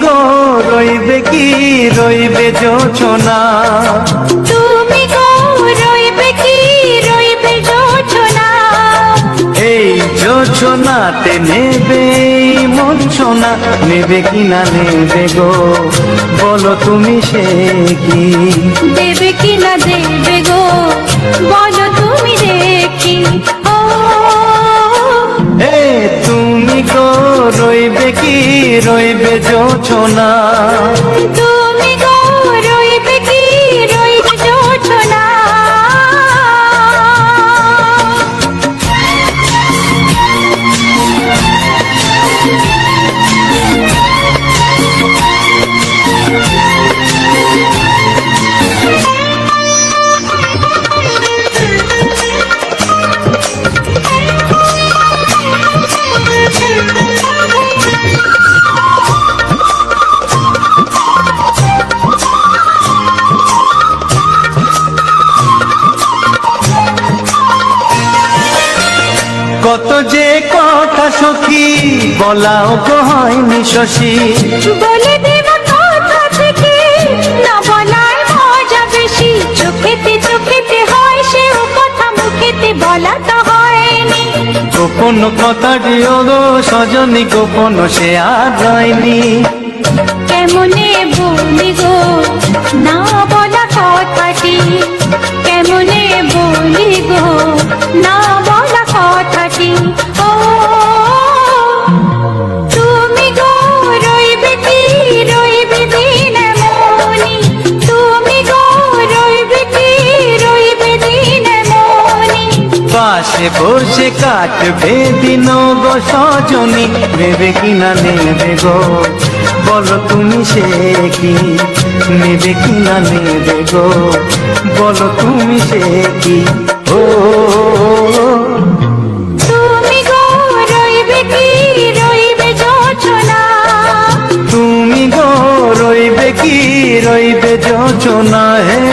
গো রইবে কি রইবে জোছনা, তুমি গো রইবে কি রইবে জোছনা, এই জোছনাতে নেবে মূর্ছনা, নেবে কি না নেবে গো বলো তুমি সে কি, দেবে কি না দেবে গো বলো তুমি দেখি। ও এ তুমি গো রইবে কি রইবে জোছনা, তুমি গো রইবে কি রইবে জোছনা। কত যে কথা সখী বলাও তো হয়নি শশী, বলে দেব কথা থেকে না বলার মজা বেশি, চোখেতে চোখেতে হয় সেও কথা মুখেতে বলা তো হয়নি। গোপন কথা দিও গো সজনী গোপন সে আর হয়নি, কেমনে বলি গো না বলা কথাটি, কেমনে বলি গো না বলা কথাটি। ও তুমি গো রইবে কি রইবে দিন মনি, তুমি গো রইবে কি রইবে দিন মনি, পাশে বসে কাটবে দিন গো সজনী, নেবে কি না নেবে গো বলো তুমি সে কি, নেবে কি না নেবে গো বলো তুমি সে কি। ও তুমি গো রইবে কি রইবে জোছনা, তুমি গো রইবে কি রইবে জোছনা, হে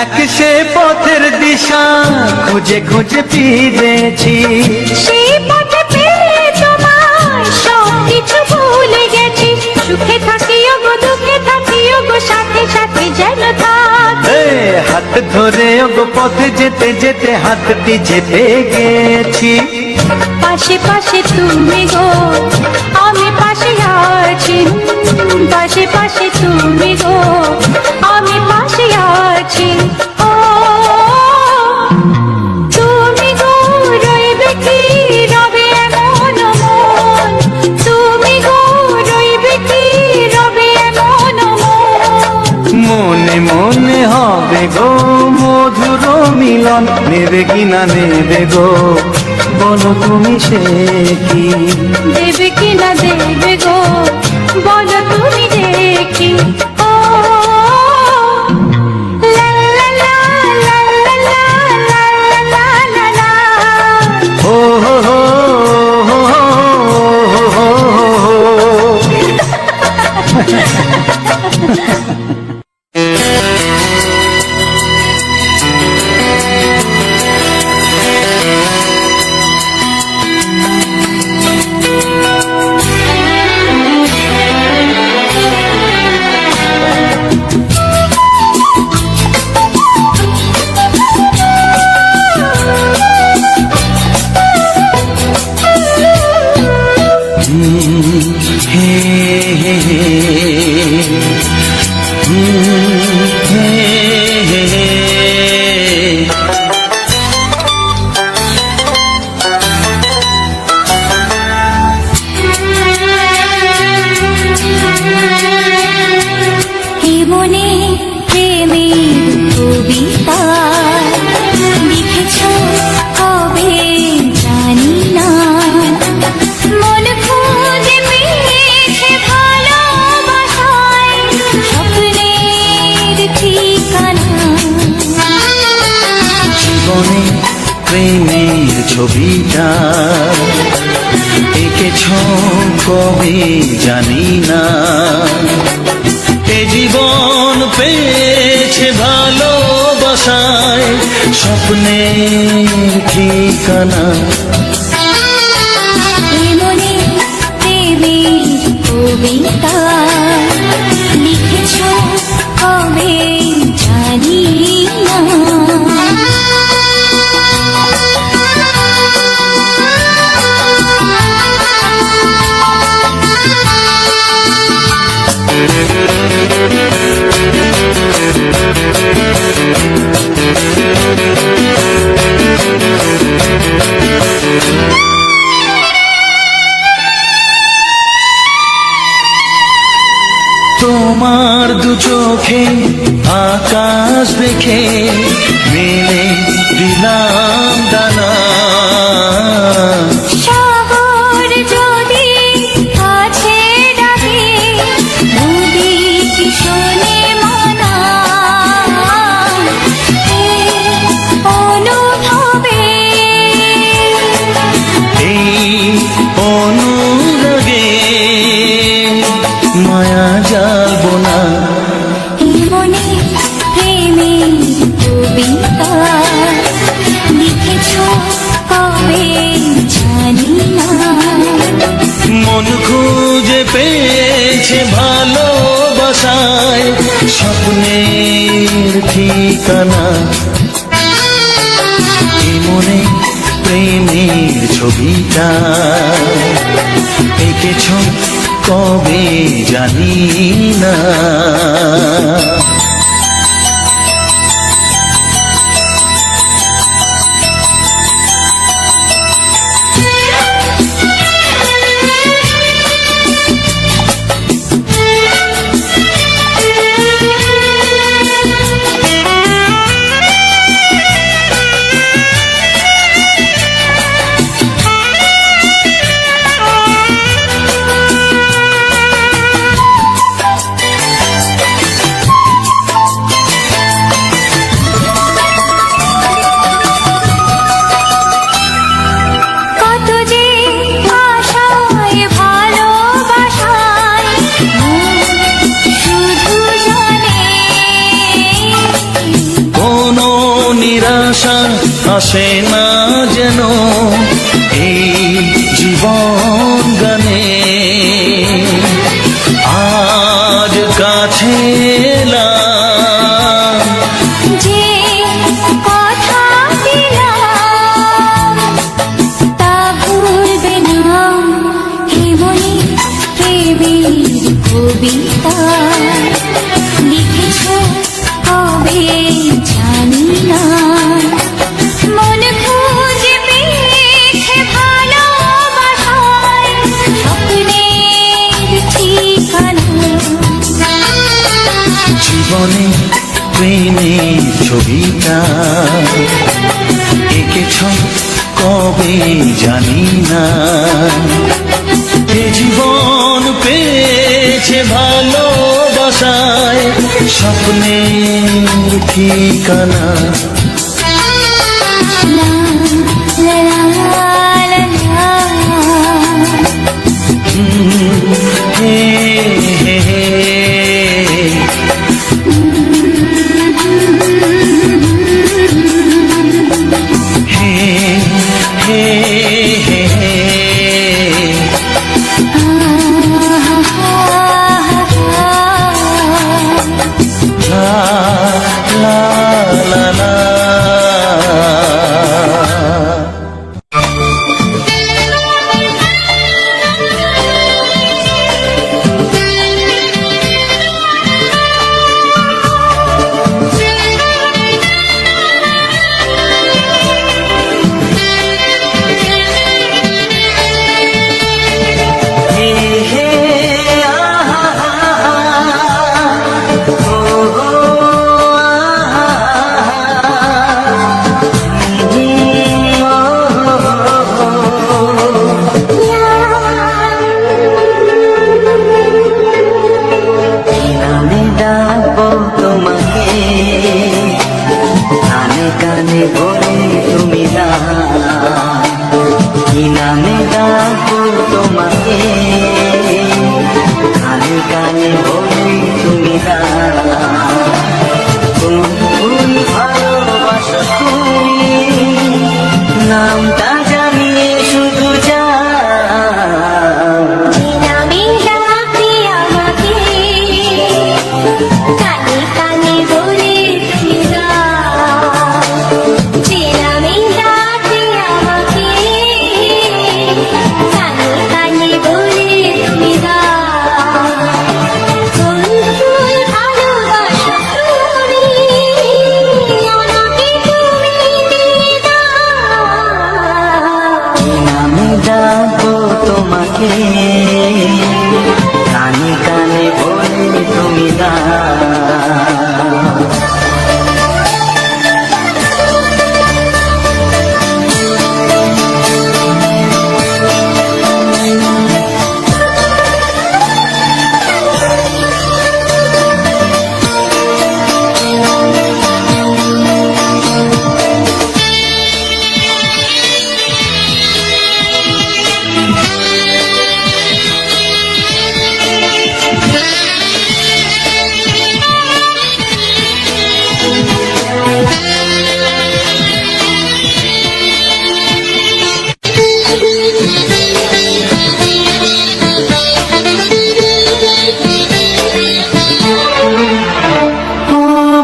এক সে পথের দিশা খুঁজে খুঁজে ফিরেছি, সেই পথে পেয়ে তোমার সব কিছু ভুলে গেছি, সুখে থাকিও গো দুঃখে থাকিও গো সাথে সাথে যেন থাক। এ হাত ধরে গো পথে যেতে যেতে হাতটি চেপে গেছি, পাশে পাশে তুমি গো আমি পাশে আছি, পাশে পাশে তুমি গো আমি পাশে আছি। ও তুমি গো রইবে কি রবে এমন মন, তুমি গো রইবে কি রবে এমন মন, মনে মনে হবে গো মধুর মিলন, নেবে কি না নেবে গো বলো তুমি সে কি, দেবে কি না দেবে গো বলো তুমি দেখি। ও লা লা লা লা লা লা লা লা লা লা। ও হো হো হো হো হো হো। কি মনে প্রেমের কবিতা ছবিটা এঁকেছ কবে জানি না। এ জীবন পেয়েছে ভালোবাসায় স্বপ্নের ঠিকানা। মনে প্রেমের কবিতা লিখেছ কবে জানি না। তোমার দু চোখে আকাশ দেখে মেলে দিলাম দানা। শহর যদি কাছে ডাকে নদী কি শোনে মানা। এই অনুভবে এই অনুরাগে মায়া জ্বালবো না। এই মনে প্রেমের কবিতা লিখেছ কবে জানি না। মন খুঁজে পেয়েছে ভালোবাসায় স্বপ্নের ঠিকানা। এই মনে প্রেমের ছবিটা এঁকেছ কবে জানি না। কত যে আশায় ভালোবাসায় মন শুধু জানে। কোনো নিরাশা আসে না যেন এই জীবন গানে। আজ কাছে এলাম যে কথা দিলাম তা ভুলবে না। হে মনে প্রেমের কবিতা লিখেছ কবে জানি না। মন খুঁজে পেয়েছে ভালোবাসায় স্বপ্নের ঠিকানা। জীবনে প্রেমের ছবিটা এঁকেছ কবে জানি না। এ জীবন পেয়েছে ভালোবাসায় স্বপ্নের ঠিকানা। লা লা লা লা লা। হে হে হে হে হে হে হে। লা লা লা লা। কানে বলে তুমি কোন ফুল ভালোবাসো তুমি, নামটা জানিয়ে শুধু যাও। যে নামে ডাকতে আমাকে কানে কানে বলে তুমি যাও। যে নামে ডাকতে আমাকে কানে কানে বলে তুমি যাও। কোন ফুল ভালোবাসো তুমি, আমাকে তুমি দিয়ে দাও। আমি ডাকবো তোমাকে, কানে কানে বলে তুমি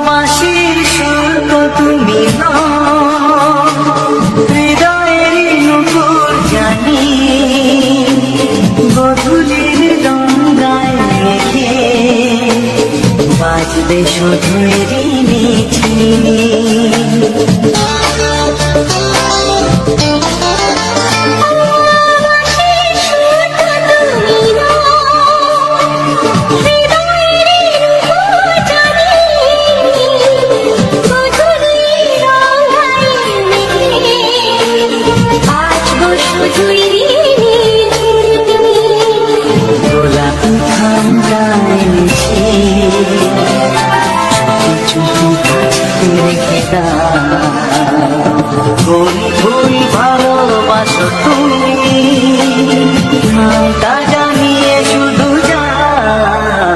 বাঁশির সুর তো তুমি হৃদয়ের নুপুর জানি, গধূলির গঙ্গায় মেঘে বাজবে শুধু রিমিঝিমি। গোলাপি ঠান্ডায় মিশে চুপি চুপি রেখে দাও। কোন ফুল ভালোবাসো তুমি, নামটা জানিয়ে শুধু যাও।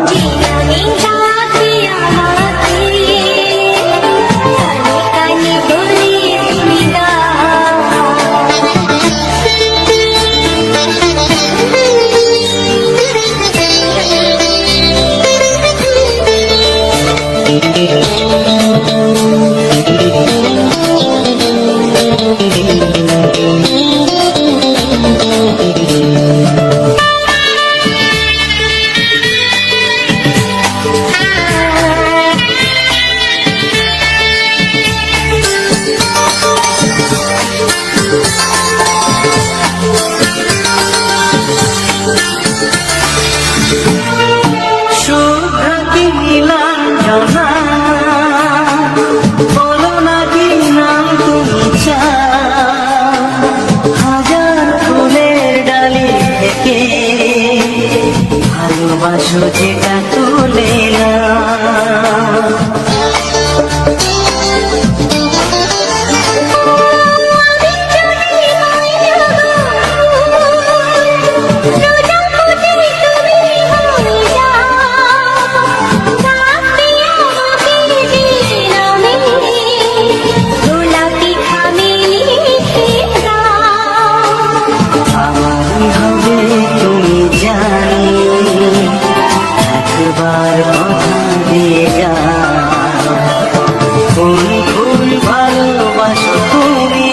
যে নামে ডাকতে আমাকে কানে কানে বলে তুমি শুভ্র কি নীলাঞ্জনা, বলো না কি নাম তুমি চাও। হাজার ফুলের ডালি থেকে ভালোবাসো যেটা তুলে নাও। আমারই হবে তুমি জানি, একবার কথা দিয়ে যাও। কোন ফুল ভালোবাসো তুমি,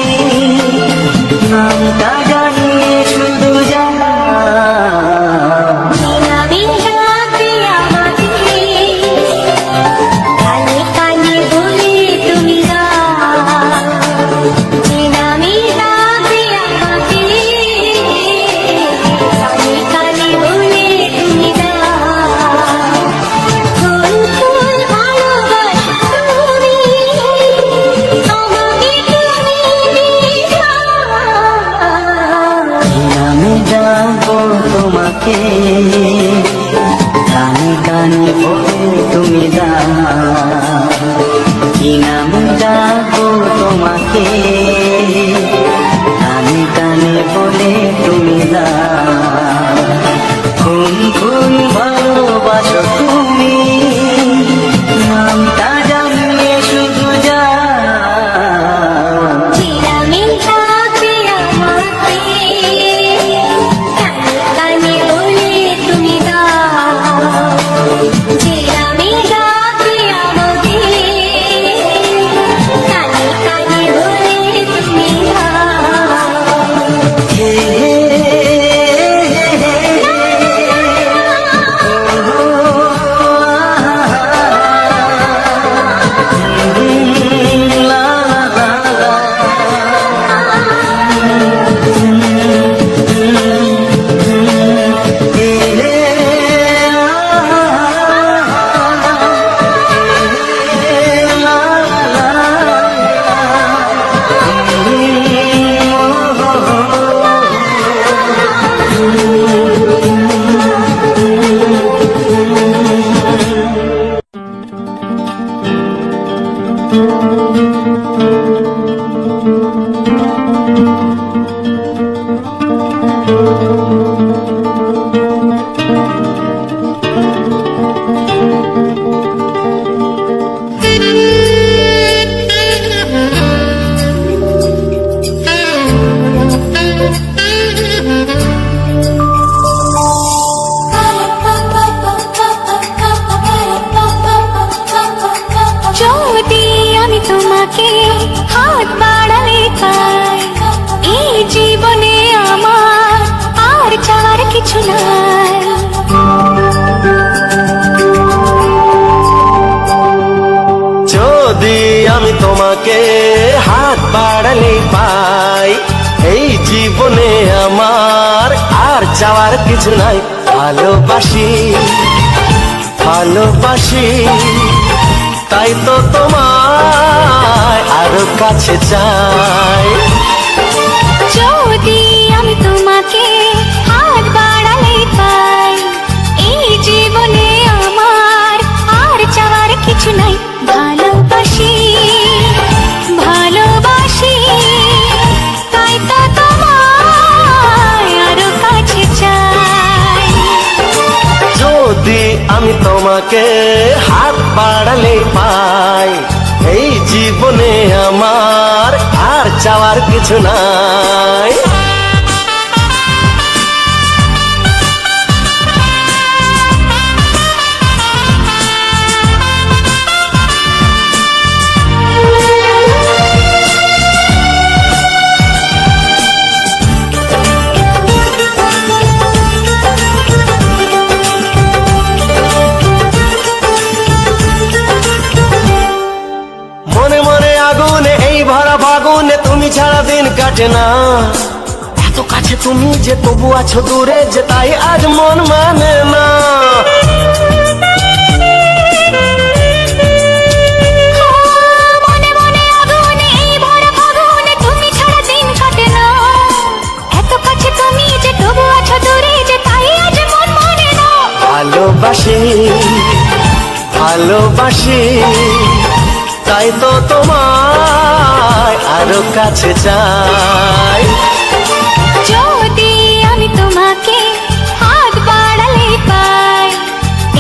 নামটা জানিয়ে শুধু যাও। কানে কানে বলে তুমি যাও। যে নামে ডাকতে আমাকে কানে কানে বলে তুমি যাও। কোন ফুল ভালোবাসো তুমি, আমাকে তুমি দিয়ে দাও। আমি ডাকবো তোমাকে, কানে কানে বলে তুমি কি নাম ডাকবো তোমাকে, কানে কানে বলে কোন ভুল ভালোবাসো তুমি, নামটা জানিয়ে শুধু যা। চিরামিন থাকবে আমাকে, কানে কানে বলে তুমি দাও। চিরামিন থাকবে আমাকে, কানে কানে বলে তুমি দাও। হে হে যদি আমি তোমাকে হাত বাড়ালে পাই, এই জীবনে আমার আর চাওয়ার কিছু নাই। যদি আমি তোমাকে হাত বাড়ালে পাই, এই জীবনে আমার আর চাওয়ার কিছু নাই। ভালোবাসি ভালোবাসি, তাই তো তোমায় আরো কাছে চাই। যদি আমি তোমাকে হাত বাড়ালে পাই, এই জীবনে আমার আর চাওয়ার কিছু নাই। ভালোবাসি ভালোবাসি, তাই তো তোমায় আরো কাছে চাই। যদি আমি তোমাকে হাত বাড়ালে পাই, এই জীবনে আমার আর চাওয়ার কিছু নাই। মনে মনে আগুনে এই ভরা ফাগুনে তুমি ছাড়া দিন কাটে না। এত কাছে তুমি যে তবু আছো দূরে, যে তাই আজ মন মানে না। মনে মনে আগুনে এই ভরা ফাগুনে তুমি ছাড়া দিন কাটে না। এত কাছে তুমি যে তবু আছো দূরে, যে তাই আজ মন মানে না। ভালোবাসি ভালোবাসি, তাই তো তোমায় আরো কাছে চাই। যদি আমি তোমাকে হাত বাড়ালে পাই,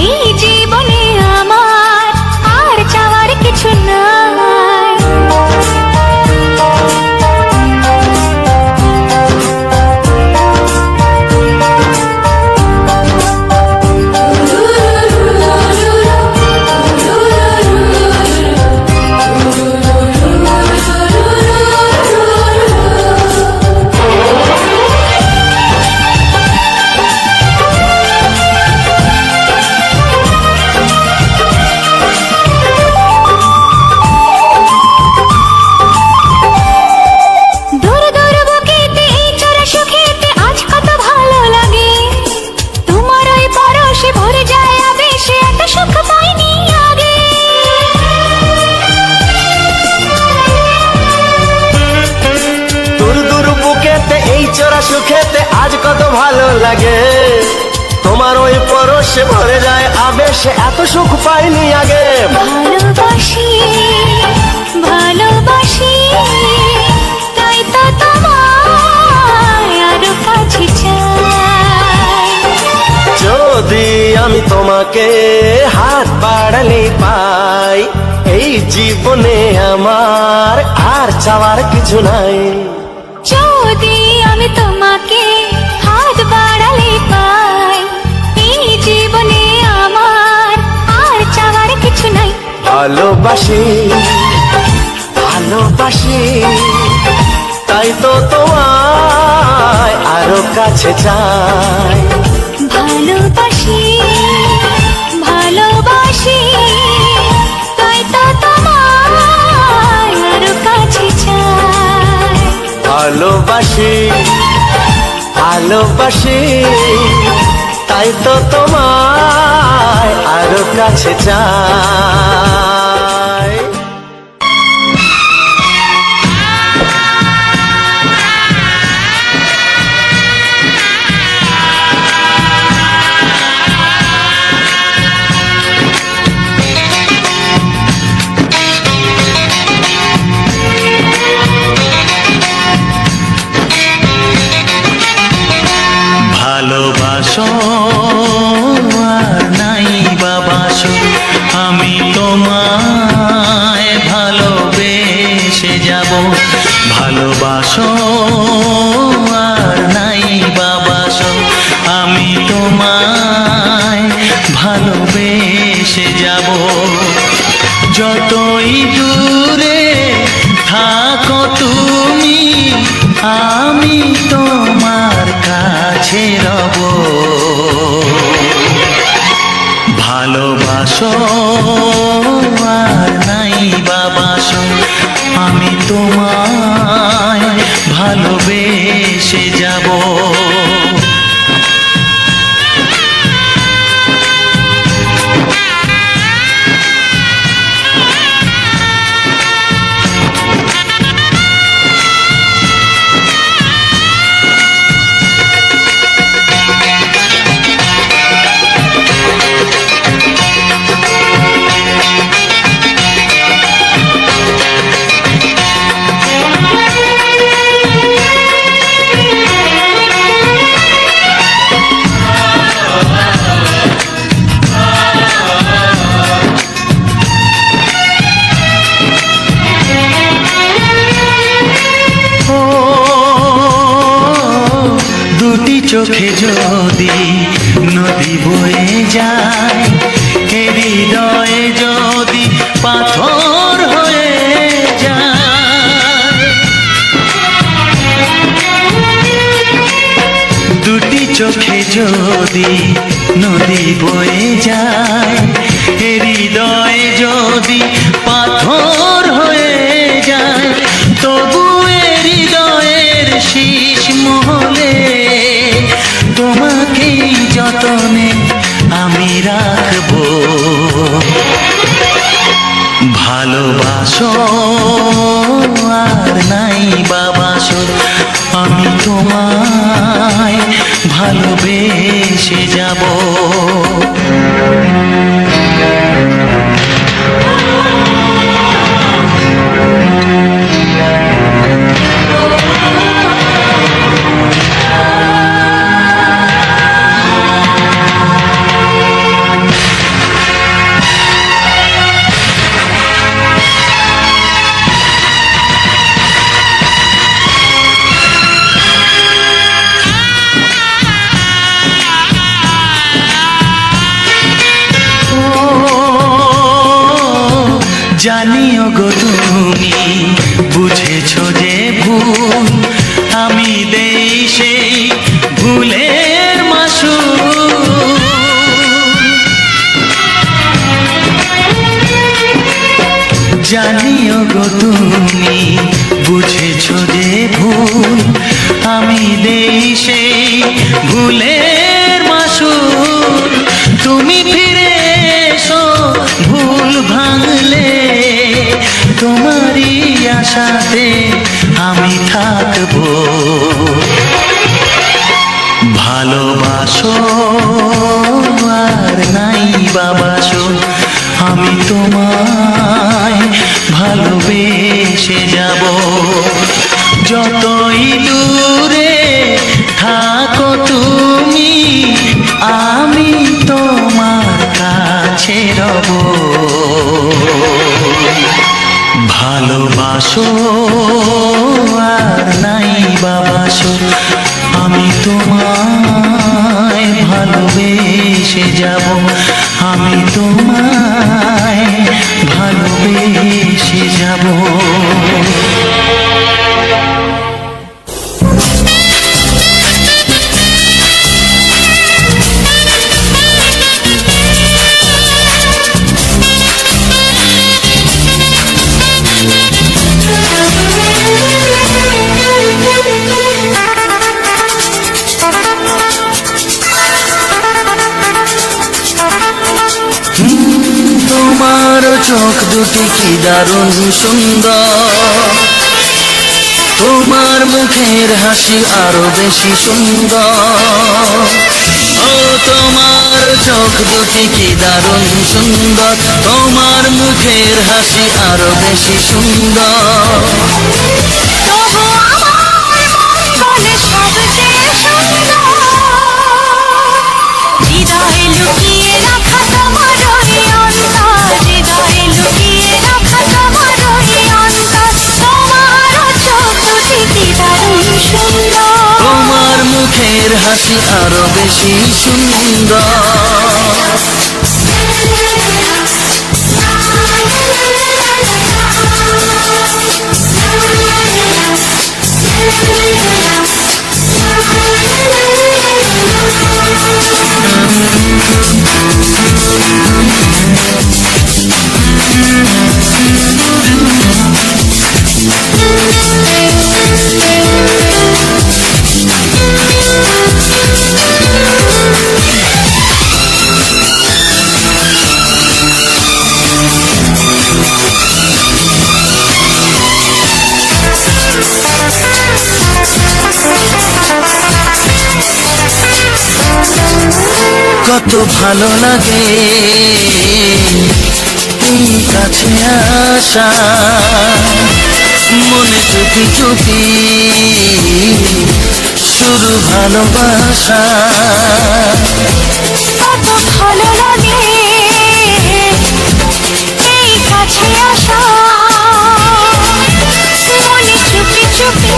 এই জীবনে আমার আর চাওয়ার কিছু নাই। সুখেতে আজ কত ভালো লাগে, তোমার ওই পরশে ভরে যায় আবেশে, এত সুখ পাইনি আগে। ভালোবাসি ভালোবাসি, তাই তো তোমায় আরো কাছে চাই। যদি আমি তোমাকে হাত বাড়ালে পাই, এই জীবনে আমার আর চাওয়ার কিছু নাই। যদি আমি তোমাকে হাত বাড়ালে পাই, এই জীবনে আমার আর চাওয়ার কিছু নাই। ভালোবাসি ভালোবাসি তাই তো তোমায় আরো কাছে চাই। ভালোবাসি ভালোবাসি তাই তো তোমায় আরো কাছে চাই। ভালোবাসি ভালোবাসি তাই তো তোমায় আরো কাছে চাই। ভালোবাসো আর নাই বাবাসো, আমি তোমায় ভালোবেসে যাব। ভালোবাসো আর নাই বাবাসো, আমি তোমায় ভালোবেসে যাব। যতই দূরে থাকো তুমি, আমি তোমার কাছে রব। ভালোবাসো আর নাই বাবাসো, আমি তোমায় ভালোবেসে যাব। চোখে যদি নদী বয়ে যায়, হৃদয়ে যদি পাথর হয়ে যায়। দুটি চোখে যদি নদী বয়ে যায়, হৃদয়ে যদি পাথর হয়ে যায়, তবু হৃদয়ের শীষ মহলে তোমাকেই যতনে আমি রাখবো। ভালোবাসো আর নাই বাবাসো, আমি তোমায় ভালোবেসে যাব। জানিও গো তুমি বুঝেছো যে ভুল, আমি দেই সেই ভুলের মাসুল। জানিও গো তুমি বুঝেছো যে ভুল, আমি দেই সেই ভুলের মাসুল। তুমি ফিরে এসো ভুল ভাঙলে, তোমারই আশাতে আমি থাকবো। ভালোবাসো আর নাই বাবাসো, আমি তোমায় ভালোবেসে যাব। যতই দূরে থাকো তুমি, আমি তোমায় ভালোবাসো আর নাই বাবাসো, আমি তোমায় ভালোবেসে যাব, আমি তোমায় ভালোবেসে যাব। তোমার চোখ দুটি কি দারুণ সুন্দর, তোমার মুখের হাসি আরো বেশি সুন্দর। ও তোমার চোখ দুটি কি দারুণ সুন্দর, তোমার মুখের হাসি আরো বেশি সুন্দর। তবু আমার মন বলে সবচেয়ে সুন্দর, হৃদয়ে লুকিয়ে রাখা তোমার ওই অন্তর, হৃদয়ে লুকিয়ে রাখা তোমার ওই অন্তর। তোমার চোখ দুটি কি দারুণ সুন্দর, তোমার মুখের হাসি আরো বেশি সুন্দর। কত ভালো লাগে এই কাছে আসা, মনে চুপি চুপি শুরু ভালোবাসা। কত ভালো লাগে এই কাছে আসা, মনে চুপি চুপি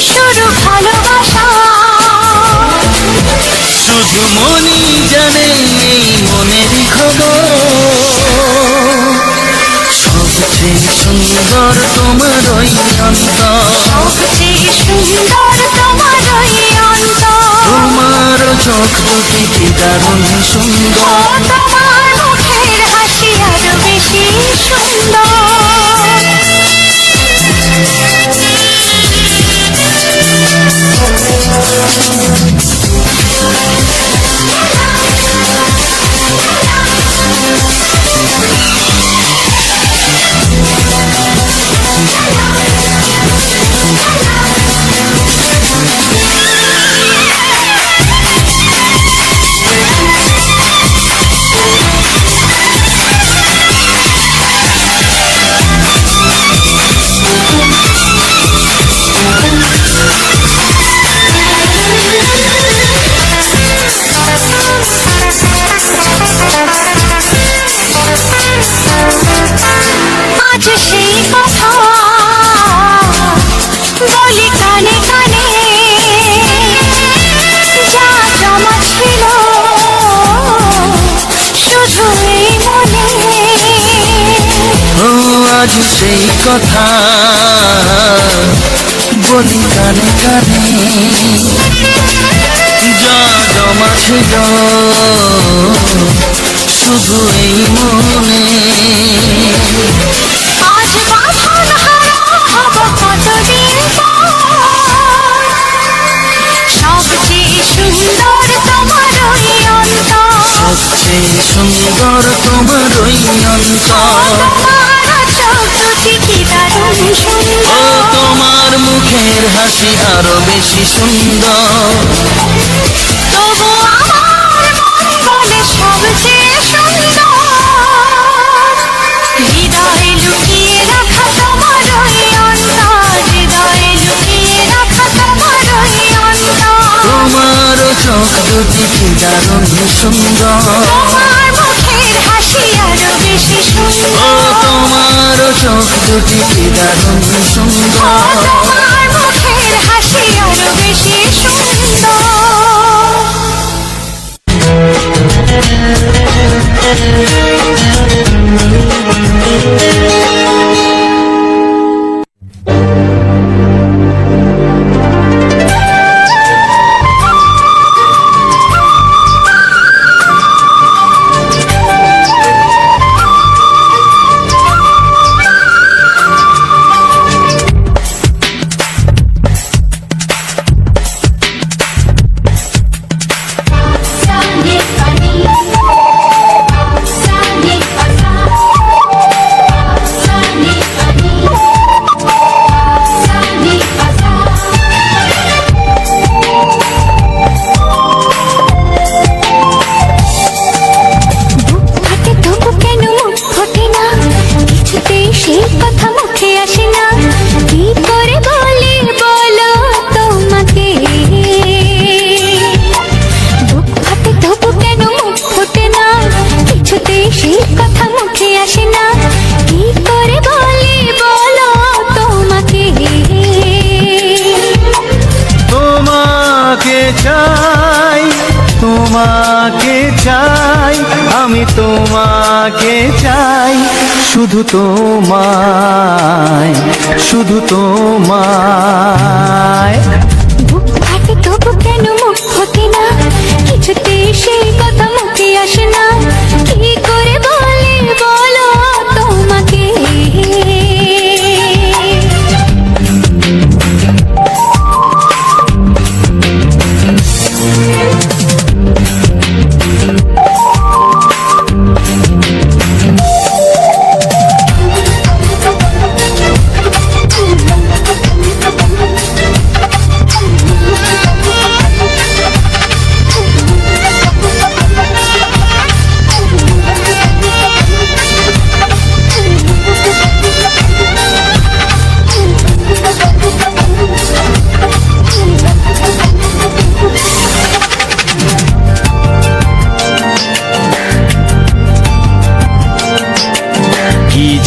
শুরু ভালোবাসা। শুধু মনই জানে এই মনের খবর, সবচেয়ে সুন্দর তোমার ওই অন্তর, সবচেয়ে সুন্দর তোমার ওই অন্তর। তোমার চোখ দুটি কি দারুণ ও সুন্দর। তোমার মুখের হাসি আরো বেশি সুন্দর। আজ সেই কথা বলি কানে কানে, যা জমা ছিল শুধু এই মনে। ও আজ সেই কথা বলি কানে কানে, যা জমা ছিল শুধু এই মনে। আজ বাঁধন হারা হব কতদিন পর, সবচেয়ে সুন্দর তোমার ওই অন্তর, সবচেয়ে সুন্দর তোমার ওই অন্তর। তোমার চোখ দুটি কি দারুণ ও সুন্দর। তোমার মুখের হাসি আরো বেশি সুন্দর। তবু আমার মন বলে সবচেয়ে সুন্দর, হৃদয়ে লুকিয়ে রাখা তোমার ওই অন্তর, হৃদয়ে লুকিয়ে রাখা তোমার ওই অন্তর। তোমার চোখ দুটি কি দারুণ সুন্দর। তোমার মুখের হাসি আরো বেশি ও সুন্দর তোমার চোখ দুটি কি দারুণ সুন্দর তোমার মুখের হাসি আরো বেশি সুন্দর তোমাকে চাই আমি তোমাকে চাই শুধু তোমায় শুধু তোমায় বুক ফাটে তবু কেন মুখ ফোটে না কিছুতে সেই কথা মুখে আসে না কি করে বলি বলো তোমাকে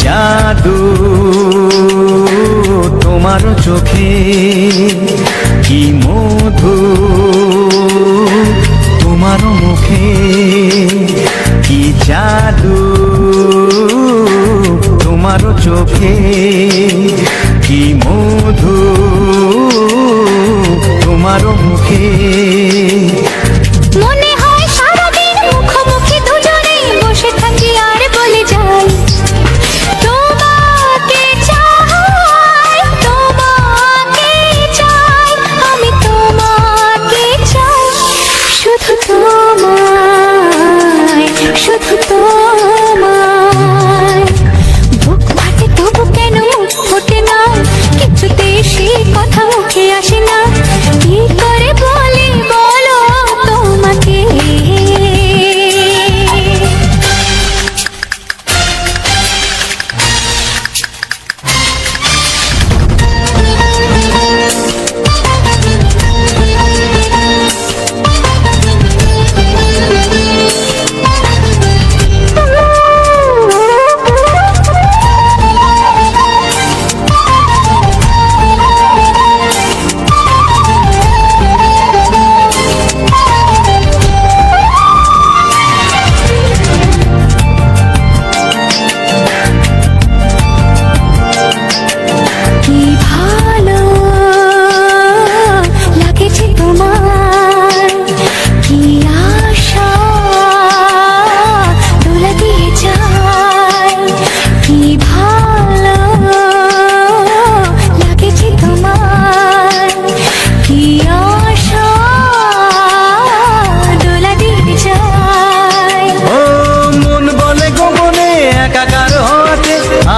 জাদু তোমার চোখে কি মধু তোমার মুখে কি জাদু তোমার চোখে কি মধু তোমার মুখে মনে হয় সারাদিন মুখোমুখি দুজনে বসে থাকি আর বলে যাই তোমাকে চাই আমি তোমাকে চাই শুধু তোমায় বুক ফাটে তবু কেন মুখ ফোটে না কিছুতে সেই কথা মুখে আসে না কি করে বলি বলো তোমাকে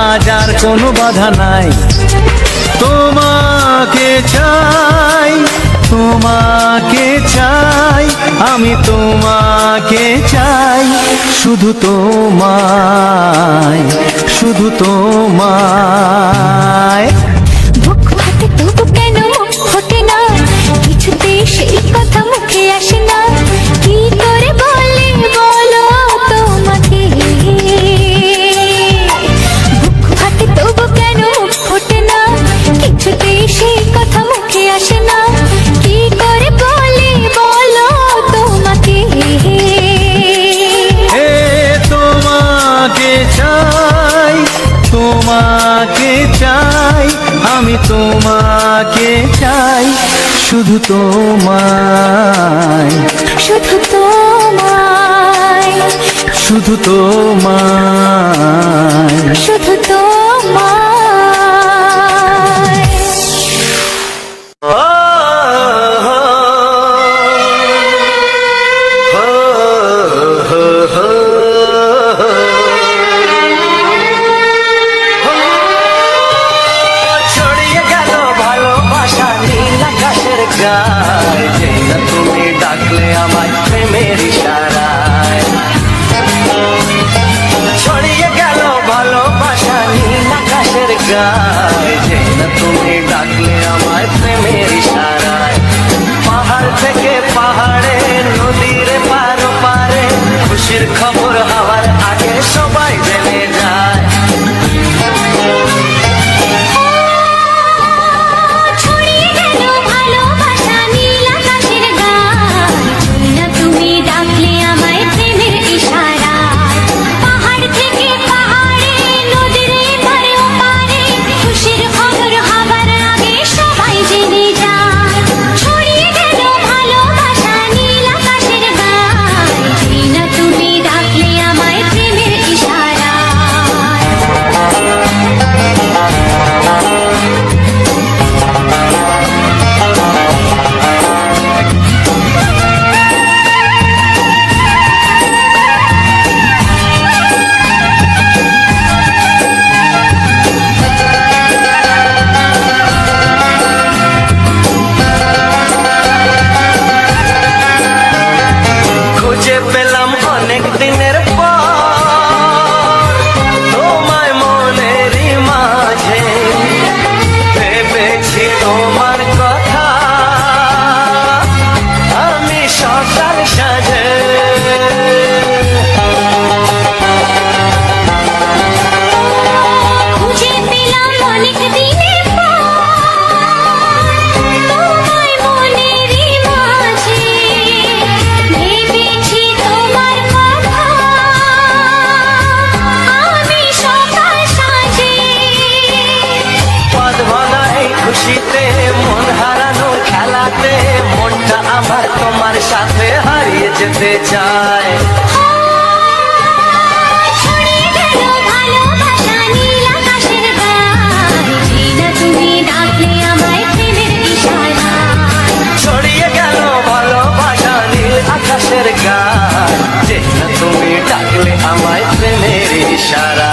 আজ আর কোনো বাধা নাই তোমাকে চাই আমি তোমাকে চাই শুধু তোমায় বুক ফাটে তবু কেন মুখ ফোটে না কিছুতে সেই কথা মুখে আসে না কি করে বলি বলো তোমাকে তোমাকে চাই, শুধু তোমায়, শুধু তোমায়, শুধু তোমায়। শুধু তোমায়। ছড়িয়ে গেল ভালোবাসা নীল আকাশের গায়ে, যেই না তুমি ডাকলে আমায় প্রেমের ইশারায়। ছড়িয়ে গেল ভালোবাসা নীল আকাশের গায়ে, যেই না তুমি ডাকলে আমায় প্রেমের ইশারায়। পাহাড় থেকে পাহাড়ে, নদীর পার পারে, খুশির খবর হওয়ার আগে সবাই জেনে যায়। ছড়িয়ে গেল ভালোবাসা নীল আকাশের গায়ে, যেই না তুমি ডাকলে আমায় প্রেমের ইশারায়। পাহাড় থেকে পাহাড়ে, নদীর এপারে ওপারে, খুশির খবর হবার আগে সবাই জেনে যায়। ছড়িয়ে গেল ভালোবাসা নীল আকাশের গায়ে, যেই না তুমি ডাকলে আমায় প্রেমের ইশারায়। খুঁজে পেলাম অনেক দিনের পর তোমায় মনেরই মাঝে, ভেবেছি তোমার কথা আমি সকাল সাজে। খুঁজে পেলাম অনেক দিনের পর তোমায় মনেরই মাঝে, ভেবেছি তোমার কথা আমি সকাল সাজে। পদ ভাঙা এই খুশিতে, মন হারানো খেলাতে, মনটা আমার তোমার সাথে হারিয়ে যেতে চায়। ছড়িয়ে গেল ভালোবাসা নীল আকাশের গায়ে, যেই না তুমি ডাকলে আমায় প্রেমের ইশারায়। ছড়িয়ে গেল ভালোবাসা নীল আকাশের গায়ে, যেই না তুমি ডাকলে আমায় প্রেমের ইশারা।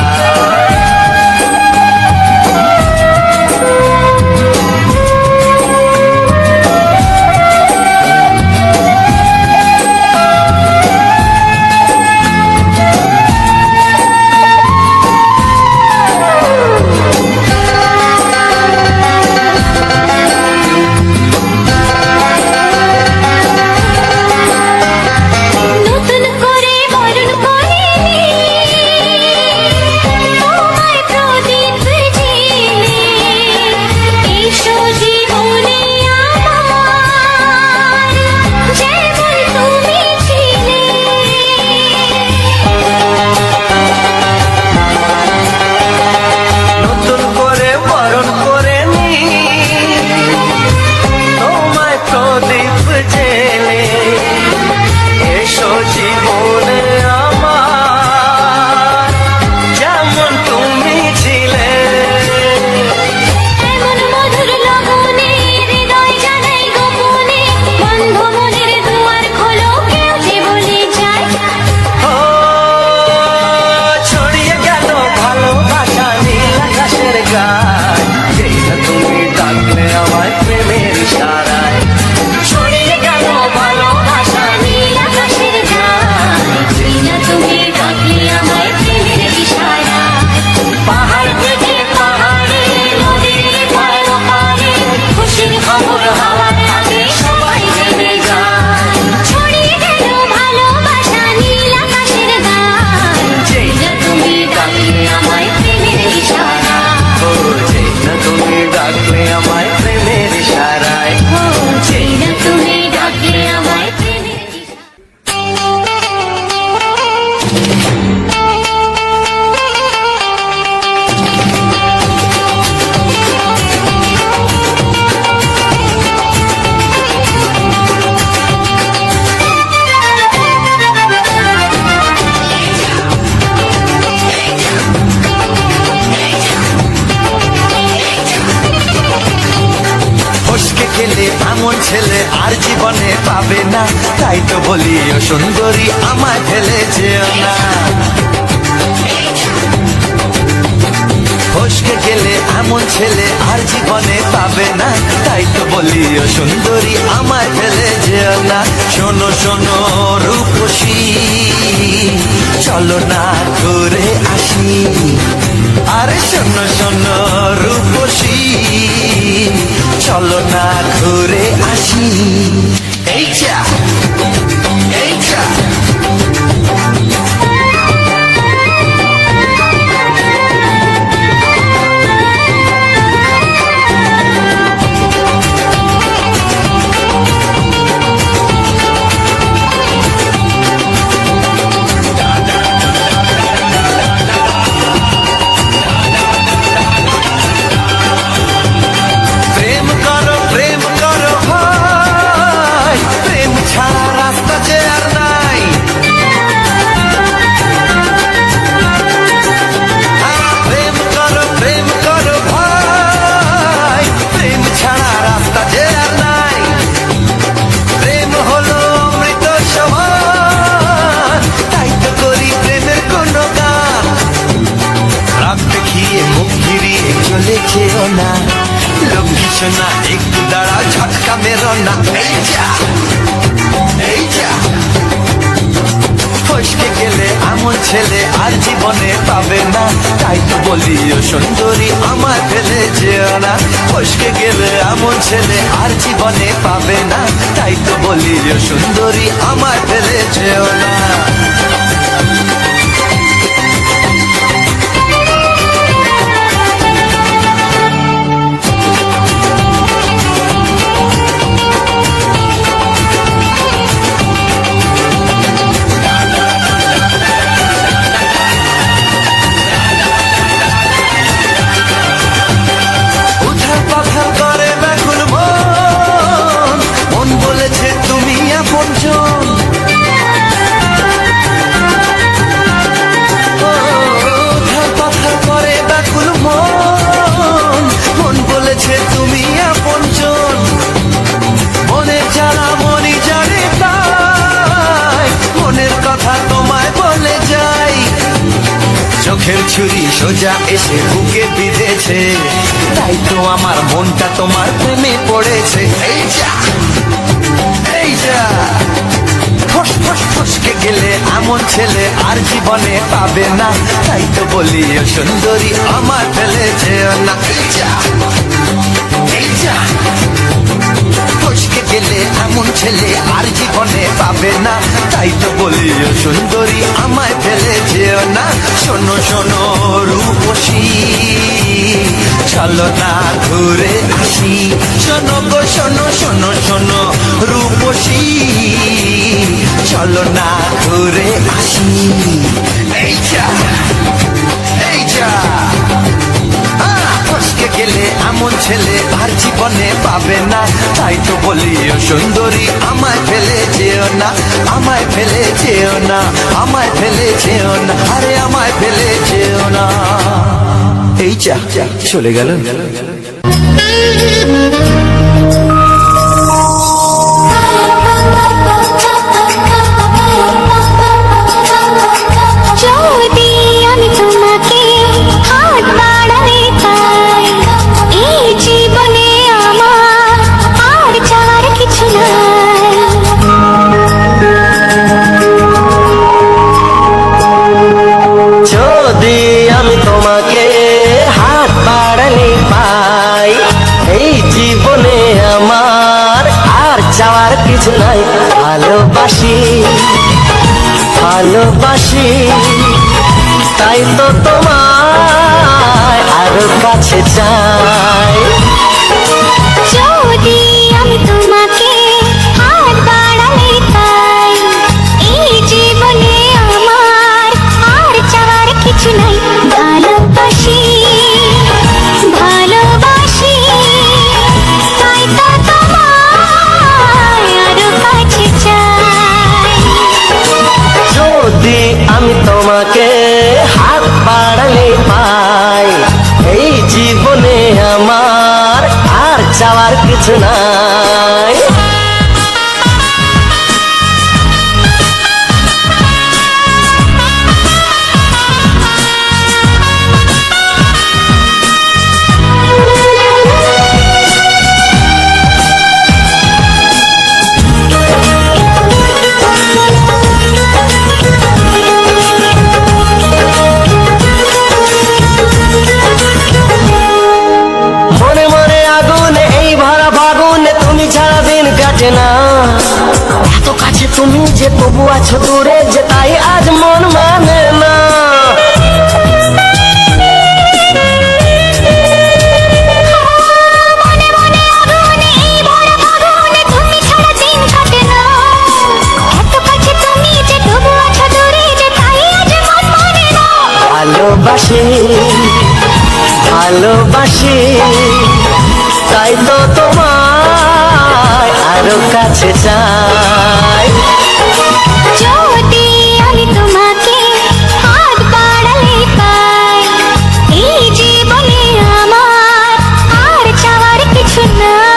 নতুন করে বরণ করিনি পাবে না, তাই তো বলি ও সুন্দরী আমায় ফেলে যেও না। ফসকে গেলে এমন ছেলে আর জীবনে পাবে না, তাই তো বলি ও সুন্দরী আমায় ফেলে যেও না। শোনো শোনো রূপসী, চলো না ঘুরে আসি। আরে শোনো শোনো রূপসী, চলো না ঘুরে আসি। এই যা এই যা না। লক্ষ্মী সোনা একটু দাঁড়াও, ঝটকা মেরো না। এই যা এই যা ফসকে গেলে এমন ছেলে আর জীবনে পাবে না, তাই তো বলি ও সুন্দরী আমায় ফেলে যেও না। ফসকে গেলে এমন ছেলে আর জীবনে পাবে না, তাই তো বলি ও সুন্দরী আমায় ফেলে যেও না। চোখের ছুরি সোজা এসে বুকে বিঁধেছে, তাই তো আমার মনটা তোমার প্রেমে পড়েছে। এই যা এই যা ফস ফস ফসকে গেলে এমন ছেলে আর জীবনে পাবে না, তাই তো বলি ও সুন্দরী আমার ফেলে যেও না। এই যা এই যা ফসকে গেলে এমন ছেলে আর জীবনে পাবে না, তাই তো বলি ও সুন্দরী আমায় ফেলে যেও না। শোনো শোনো রূপসী, চলো না ঘুরে আসি। শোনো গো শোনো শোনো শোনো রূপসী, চলো না ঘুরে আসি। এই যা এই যা ফসকে গেলে এমন ছেলে আর জীবনে পাবে না, তাই তো বলি ও সুন্দরী আমায় ফেলে যেও না। আমায় ফেলে যেও না, আমায় ফেলে যেও না, আরে আমায় ফেলে যেও না। এই যা চলে গেল। যদি আমি তোমাকে হাত বাড়াতে চাই, এই জীবনে আমার আর চাওয়ার কিছু নাই। যদি আমি তোমাকে হাত বাড়ালে পাই, এই জীবনে আমার আর চাওয়ার কিছু নাই। ভালোবাসি ভালোবাসি, তাই তো তোমায় আরো কাছে চাই। যদি আমি তোমাকে হাত বাড়াতে চাই, এই জীবনে আমার আর চাওয়ার কিছু নাই। ভালোবাসি ভালোবাসি, তাই তো তোমায় আরো কাছে চাই। যদি আমি তোমাকে হাত বাড়ালে পাই, এই জীবনে আমার আছো দূরে যে তাই আজ মন মানে না। মনে মনে আগুনে এই বড় আগুনে তুমি ছাড়া দিন কাটে না। এত কাছে তুমি যে তবু আছো দূরে যে তাই আজ মন মানে না। ভালোবাসি ভালোবাসি তাই তো তোমায় আরো কাছে চাই। যদি আমি তোমাকে হাত বাড়ালে পাই, এই জীবনে আমার আর চাওয়ার কিছু নাই।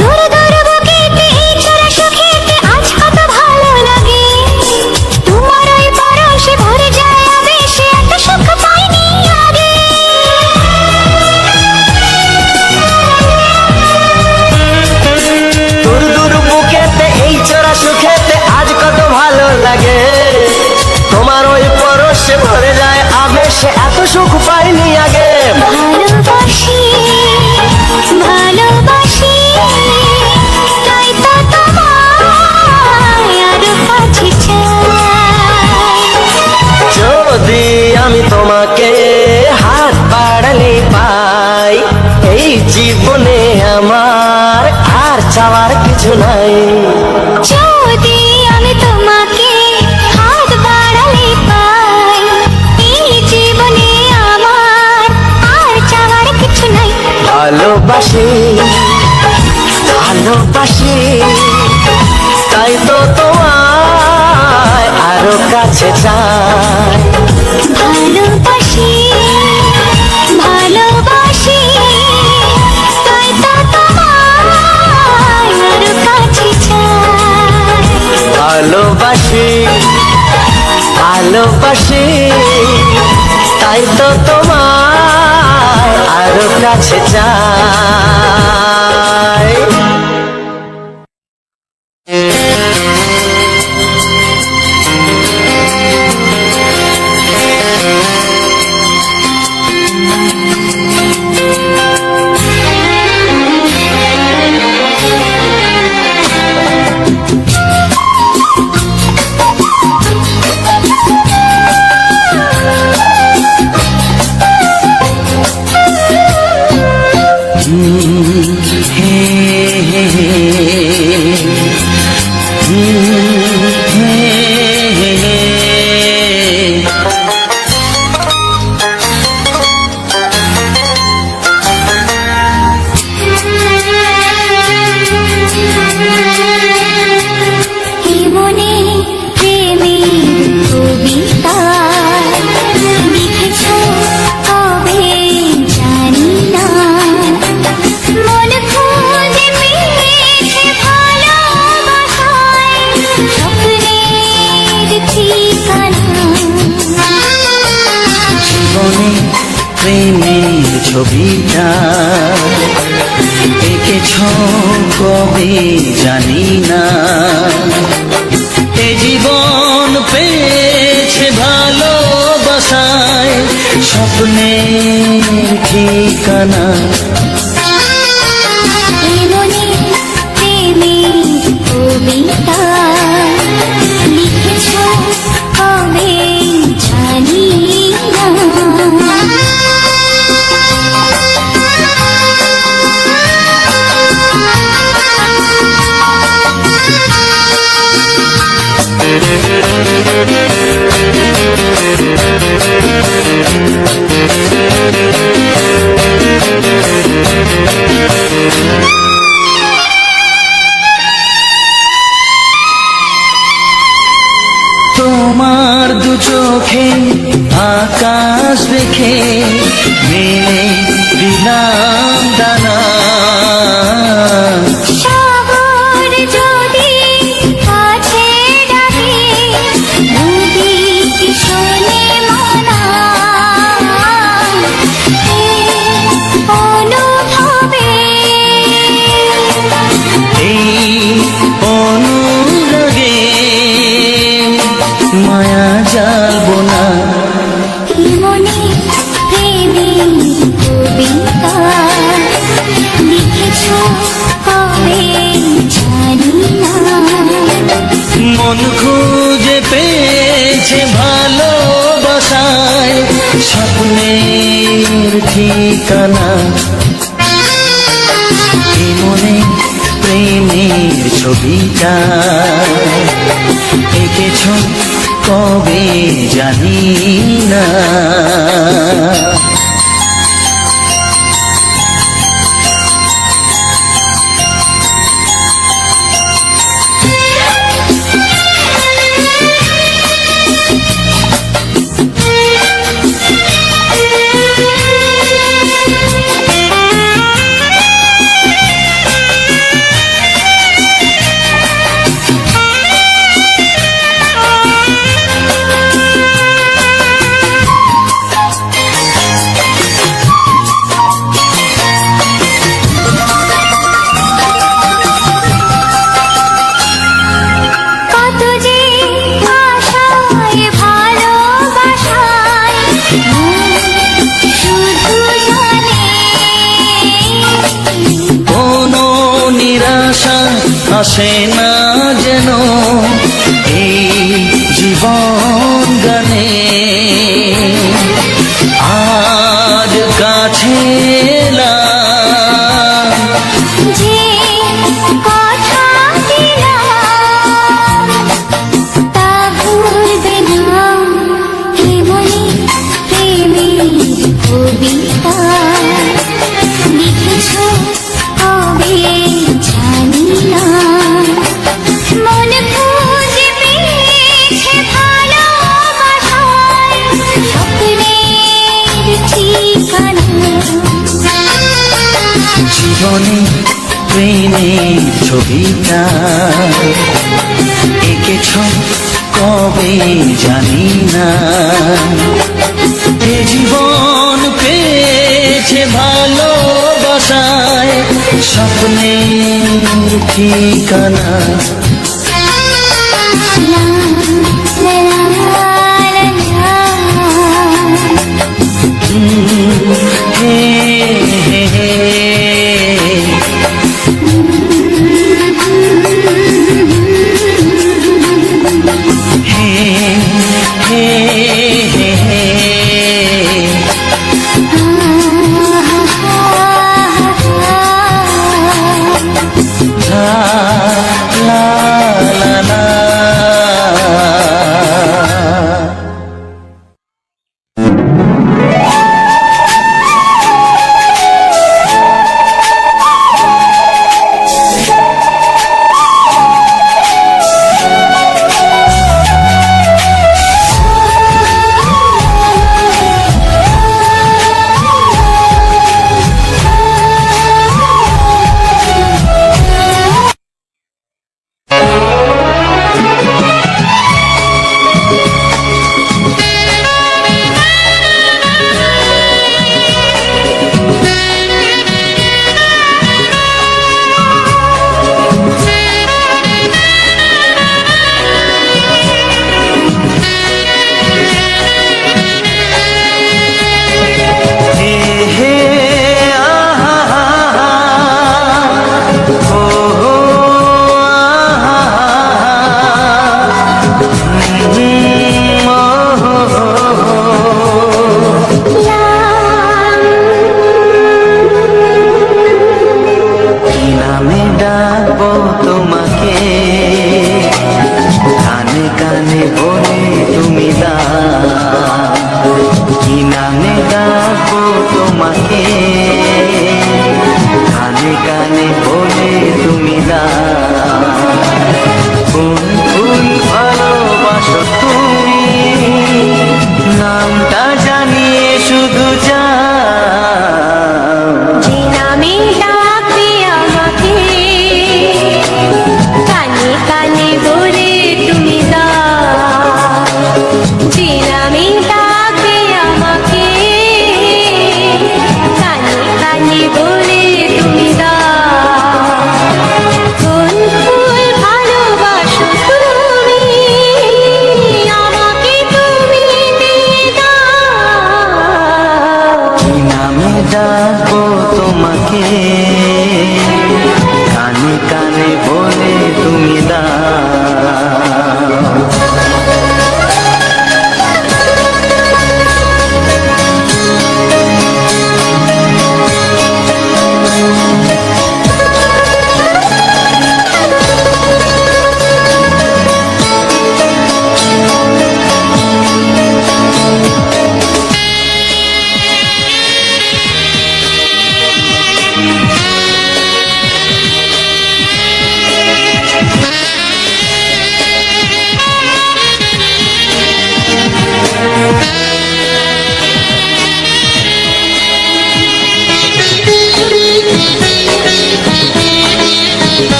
দূর দূর বুকেতে এই চোরা সুখেতে আজ কত ভালো লাগে। তোমার ওই পরশে ভরে যায় আবেশে, এত সুখ পাইনি আগে। দূর দূর বুকেতে এই চোরা সুখেতে আজ কত ভালো লাগে। তোমার ওই পরশে ভরে যায় আবেশে, এত সুখ পাইনি আগে। ভালোবাসি ভালোবাসি তাই তো তোমায় আরো কাছে চাই। যদি আমি তোমাকে হাত বাড়ালে পাই, এই জীবনে আমার আর চাওয়ার কিছু নাই। যদি আমি তোমাকে হাত বাড়ালে পাই, এই জীবনে আমার আর চাওয়ার কিছু নাই। ভালোবাসি ভালোবাসি তাই তো তোমায় আরো কাছে চাই। ভালোবাসি ভালোবাসি তাই তো তোমায় আরো কাছে চাই। ভালোবাসি ভালোবাসি তাই তো তোমায় আরো কাছে চাই। এই মনে প্রেমের কবিতা লিখেছ কবে জানি না। মন খুঁজে পেয়েছে ভালোবাসায় স্বপ্নের ঠিকানা। জীবনে প্রেমের ছবিটা এঁকেছ কবে জানি না। এ জীবন পেয়েছে ভালোবাসায় স্বপ্নের ঠিকানা। এই মনে প্রেমের কবিতা লিখেছ কবে জানি না। তোমার দু চোখে আকাশ দেখে মেলে দিলাম দানা। প্রেমের ছবিটা এঁকেছ কবে জানি না। কত যে আশায় ভালোবাসায় শুধু জানে কোনো নিরাশা আসে না যেন এই জীবন গানে। আজ কাছে এলাম, যে কথা দিলাম তা ভুলবে না। কেবলই প্রেমের কবিতা লিখেছ কবে জানি না। মন খুঁজে পেয়েছে ভালোবাসায় স্বপ্নের ঠিকানা। জীবনে প্রেমের ছবিটা এঁকেছ কবে জানি না। এ জীবন পেয়েছে ভালোবাসায় স্বপ্নের ঠিকানা। লা লা লা লা। হে হে হে হে হে হে লা লা লা লা।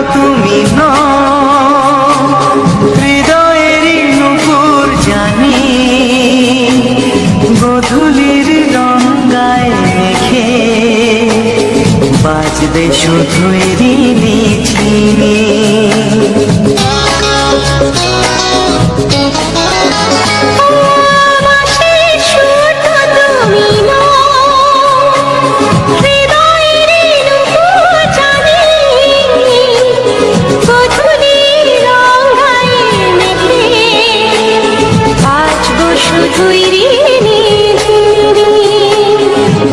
তুমি হৃদয়েরই নুপুর জানি গধূলির রঙায় মেখে বাজবে শুধুই রিনি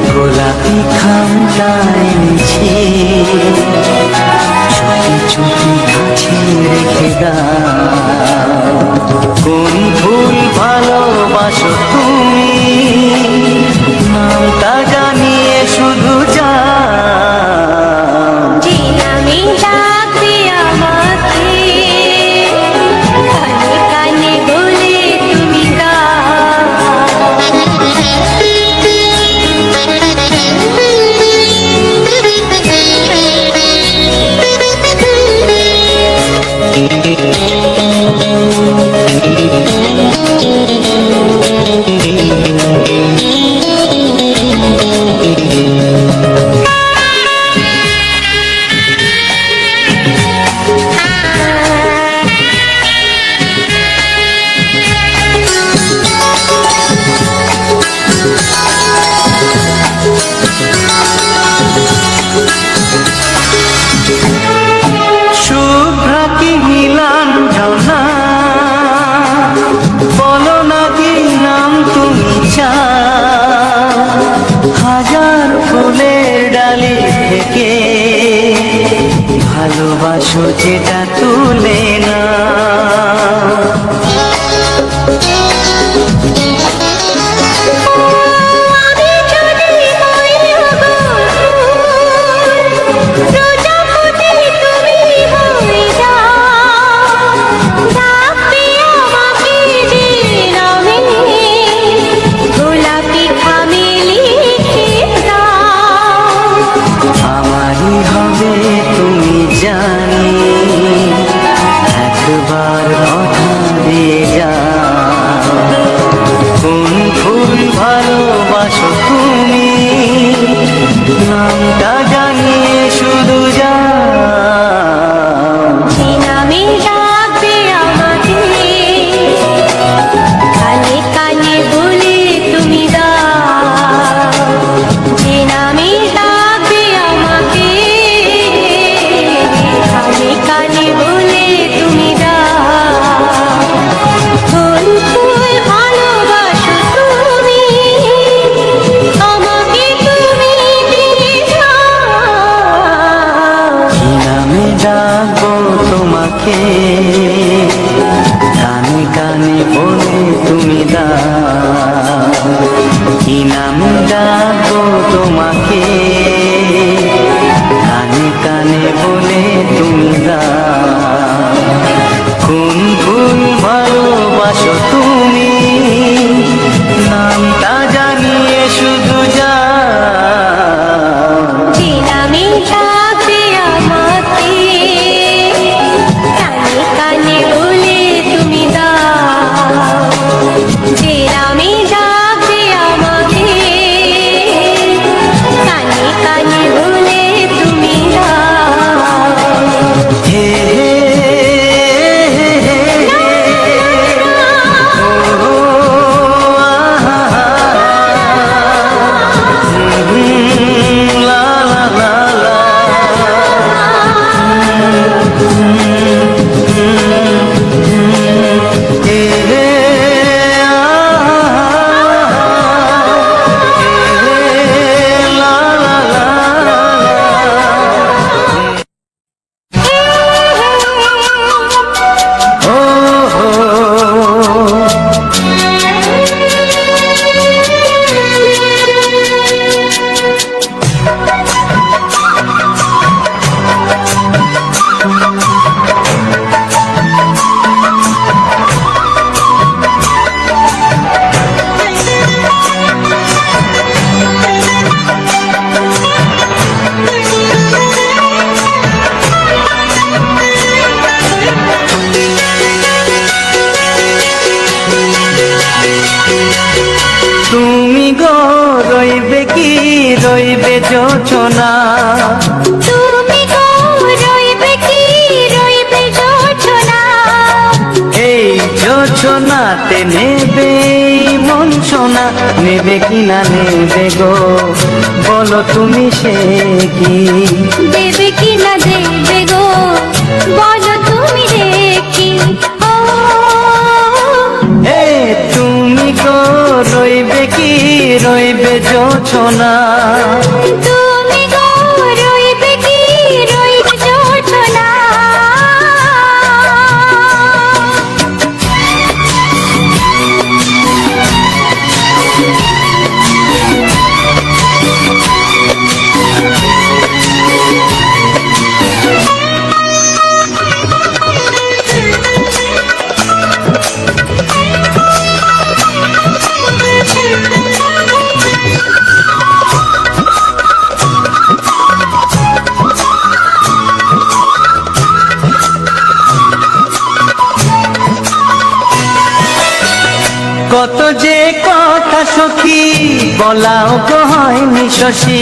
গোলাপি খামটায় মিছে চুপি চুপি কাছে রেখে দাও কোন ফুল ভালোবাসো তুমি নামটা জানিয়ে শুধু যা হাজার ফুলের ডালি থেকে ভালোবাসো যেটা তুলে না জানি একবার কথা দিয়ে যা কোন ফুল ভালোবাসো তুমি নামটা জানিয়ে শুধু যা ডাকবো তোমাকে কানে কানে বলে তুমি দাও কি নামে ডাকবো তোমাকে কানে কানে বলে তুমি দাও কোন ফুল ভালোবাসো তুমি নামটা জানিয়ে শুধু যা রইবে কি রইবে যোচনা, তুমি গো রইবে কি রইবে যোচনা, এই যোচনাতে নেবে মন সোনা, নেবে কি না নেবে গো বলো তুমি সে কি, দেবে কি না দেবে গো বলো তুমি দেখি। ও এ তুমি গো রইবে কি রইবে যোচনা, তুমি গো রইবে কি রইবে যোচনা। কত যে কথা সখী বলাও গো হয়নি শশী,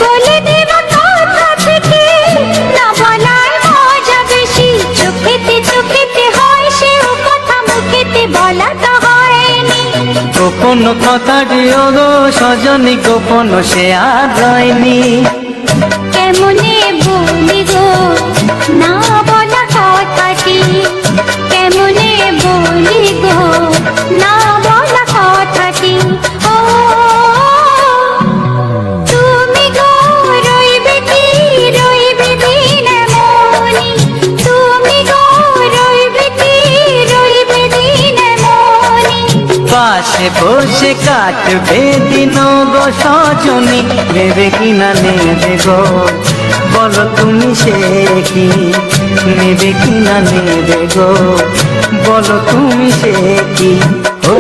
বলে দেব কথা থেকে না বলার মজা বেশি, চোখেতে হয় সেও কথা মুখেতে বলা তো হয়নি। গোপন কথা দিও গো সজনী গোপন সে আর রয়নি, কেমনে বলি গো না বলা কথাটি, কেমনে বলি গো না বলা কথাটি। ও তুমি গো রইবে কি রইবে দিন মনি, তুমি গো রইবে কি রইবে দিন মনি, পাশে বসে কাটবে দিন গো সজনী, নেবে কি না নেবে গো বলো তুমি সে কি, নেবে কি না নেবে গো বলো তুমি সে কি। ও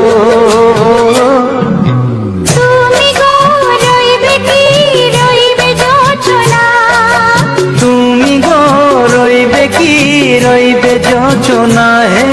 তুমি গো রইবে কি রইবে যোচনা, তুমি গো রইবে কি রইবে যোচনা, হে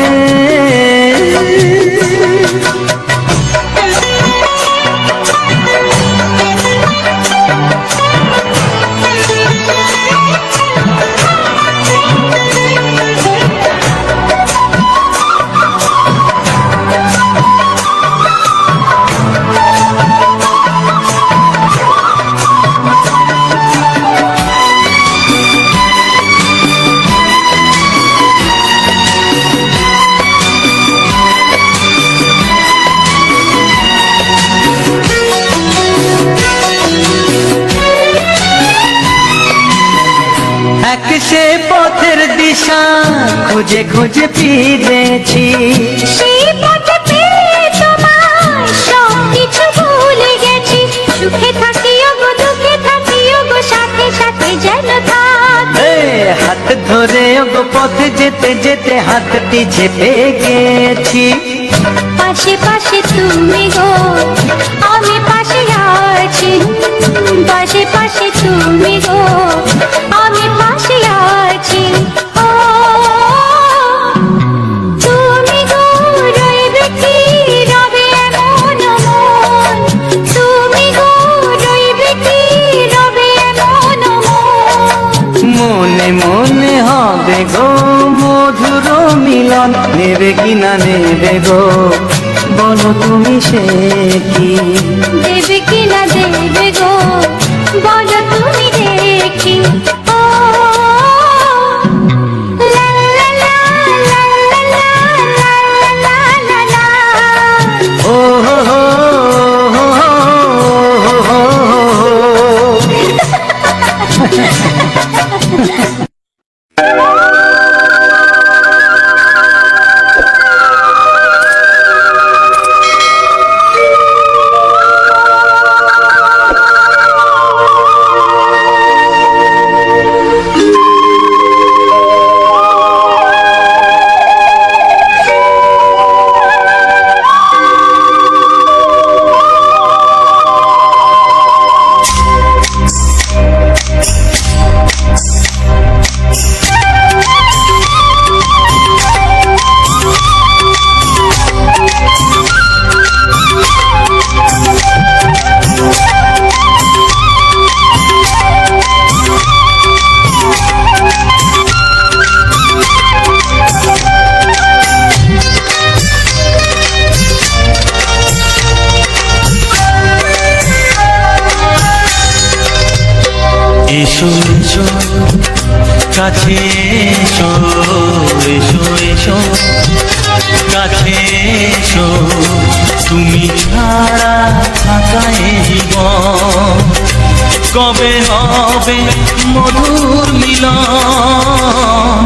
এক সে পথের দিশা খুঁজে খুঁজে ফিরেছি, সেই পথে পেয়ে তোমায় সব কিছু ভুলে গেছি, সুখে থাকিও গো দুঃখে থাকিও গো সাথে সাথে যেন থাক। এ হাত ধরে গো পথে যেতে যেতে হাতটি চেপে গেছি, পাশে পাশে তুমি গো আমি পাশে আছি, পাশে পাশে তুমি গো আমি পাশে আছি। ও তুমি গো রইবে কি রবে এমন মন, তুমি গো রইবে কি রবে এমন মন, মনে মনে হবে গো মধুর মিলন, নেবে কি না নেবে গো বলো তুমি সে কি, দেবে কি না দেবে গো বলো তুমি দেখি। ও লা লা লা লা লা লা লা লা লা। ও হো হো হো হো হো হো। এসো এসো কাছে এসো, এসো এসো কাছে এসো, তুমি ছাড়া থাকা এই জীবন কবে হবে মধুর মিলন,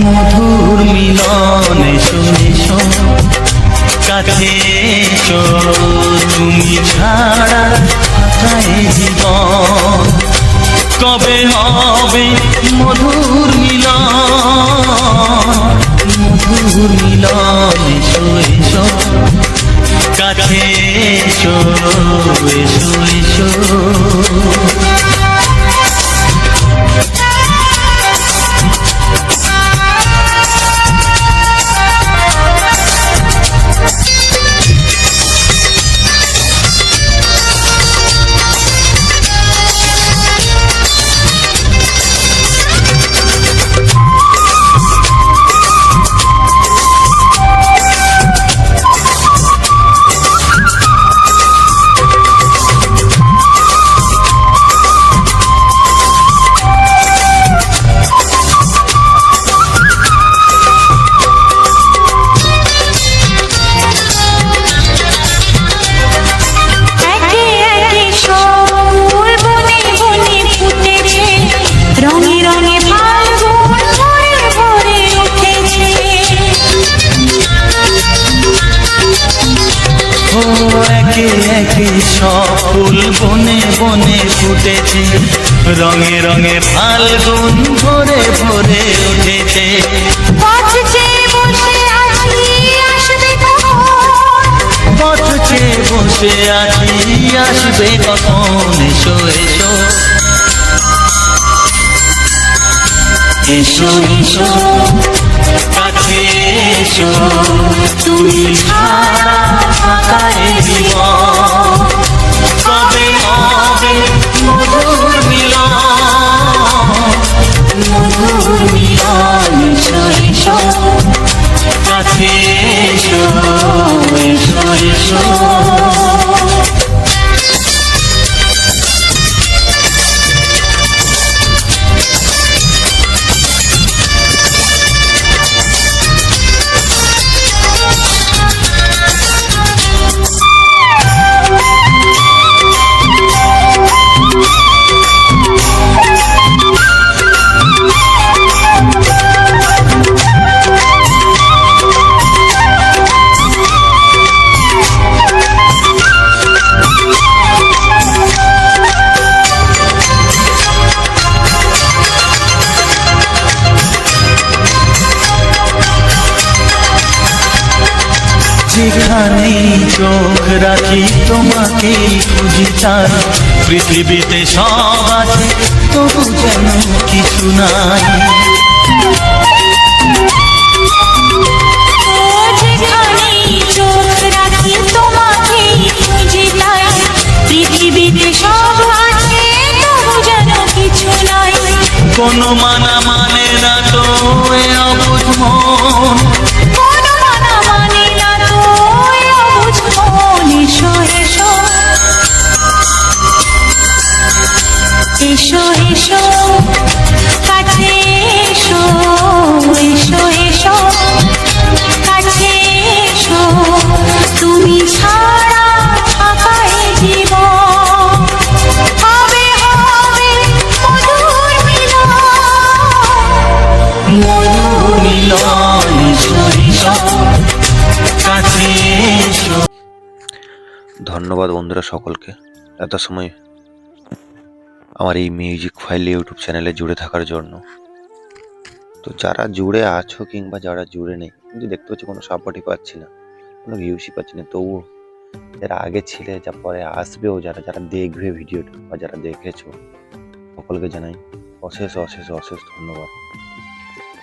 মধুর মিলন। এসো এসো কাছে এসো, তুমি ছাড়া থাকা এই জীবন কবে হবে মধুর মিলন, মধুর মিলন। এসো এসো কাছে এসো, এসো এসো। একে একে সব ফুল বনে বনে ফুটেছে, রঙে রঙে ফাল্গুন ভরে ভরে উঠেছে। ও একে একে সব ফুল বনে বনে ফুটেছে, রঙে রঙে ফাল্গুন ভরে ভরে উঠেছে। পথ চেয়ে বসে আছি আসবে কখন, পথ চেয়ে বসে আছি আসবে কখন। এসো এসো এসো এসো কাছে এসো, তুমি ছাড়া থাকা এই জীবন কবে হবে মধুর মিলন, মধুর মিলন। এসো এসো কাছে এসো, এসো এসো। যেখানেই চোখ রাখি তোমাকেই খুঁজি চাই, পৃথিবীতে সব আছে তবু যেন কিছু নাই। ও যেখানেই চোখ রাখি তোমাকেই খুঁজে তাই, পৃথিবীতে সব আছে তবু যেন কিছু নাই। কোনো মানা মানে না তো এ অবুঝ মন, কোনো মানা মানে না তো এ অবুঝ মন। এসো এসো এসো এসো কাছে এসো, এসো এসো কাছে এসো, তুমি ছাড়া থাকা এই জীবন হবে হবে মধুর মিলন, মধুর মিলন। এসো এসো কাছে এসো। ধন্যবাদ বন্ধুরা সকলকে এত সময় আমার এই মিউজিক ফাইল ইউটিউব চ্যানেলে জুড়ে থাকার জন্য। তো যারা জুড়ে আছো কিংবা যারা জুড়ে নেই, কিন্তু দেখতে পাচ্ছি কোনো সাপোর্টই পাচ্ছি না, কোনো ভিউসই পাচ্ছি না, তবুও যারা আগে ছিলে, যা পরে আসবেও, যারা যারা দেখবে ভিডিওটা বা যারা দেখেছো, সকলকে জানাই অশেষ অশেষ অশেষ ধন্যবাদ।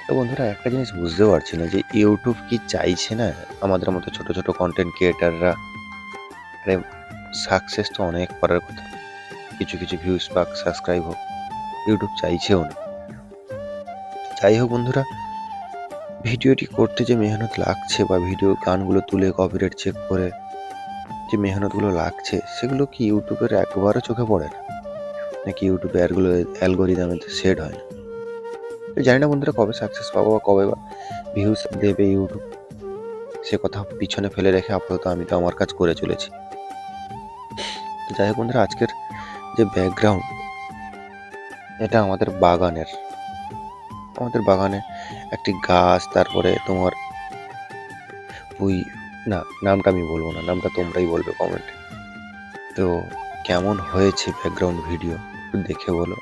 তো বন্ধুরা একটা জিনিস বুঝতে পারছি না যে ইউটিউব কি চাইছে না আমাদের মতো ছোট ছোট কন্টেন্ট ক্রিয়েটাররা, আরে সাকসেস তো অনেক করার কথা, কিছু কিছু ভিউজ বা সাবস্ক্রাইব হোক, ইউটিউব চাইছেও না। যাই হোক বন্ধুরা, ভিডিওটি করতে যে মেহনত লাগছে বা ভিডিও গানগুলো তুলে কপিরাইট চেক করে যে মেহনতগুলো লাগছে, সেগুলো কি ইউটিউবের একবারও চোখে পড়ে না? নাকি ইউটিউবে অ্যালগোরিদমে সেট হয় না। তো জানি না বন্ধুরা কবে সাকসেস পাবো বা কবে বা ভিউজ দেবে ইউটিউব, সে কথা পিছনে ফেলে রেখে আপাতত আমি তো আমার কাজ করে চলেছি। তো যাই হোক বন্ধুরা, আজকের যে ব্যাকগ্রাউন্ড, এটা আমাদের বাগানে একটি গাছ, তারপরে তোমার ওই না, নামটা আমি বলবো না, নামটা তোমরাই বলবে কমেন্টে। তো কেমন হয়েছে ব্যাকগ্রাউন্ড ভিডিও একটু দেখে বলো।